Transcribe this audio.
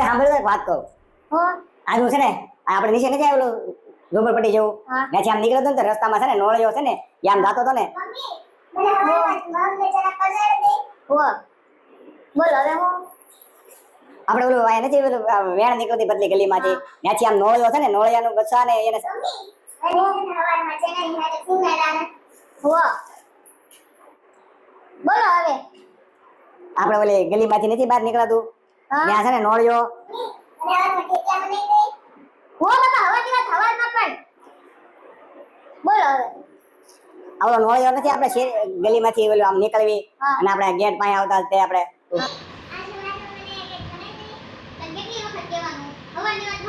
સાંભળ્યું એક વાત કહું. હો આજનું છે ને આપણે નીચે નથી આવેલું ઝુંપડપટ્ટી જેવું હા. ત્યાંથી આમ નીકળ્યો હતો ને તો રસ્તામાં છે ને નોળિયો છે ને એ આમ જાતો હતો ને હો બોલ હવે હું આપણે ઓલું વાય નથી પેલું વેણ નીકળતી બદલી ગલીમાંથી ત્યાંથી આમ નોળિયો છે ને નોળિયાનું બચ્ચા ને એને હો બોલો હવે આપણે ઓલી ગલીમાંથી નથી બહાર નીકળાતું હા. ત્યાં છે ને નોળિયો હો બાપા હવાની વાત હવામાં પણ બોલો હવે આવડો નોળિયો નથી આપણે ગલીમાંથી ઓલું આમ નીકળવી હા. અને આપણે ગેટ પાસે આવતા તે આપણે કેટલી વખત કહેવાનું હવાની વાત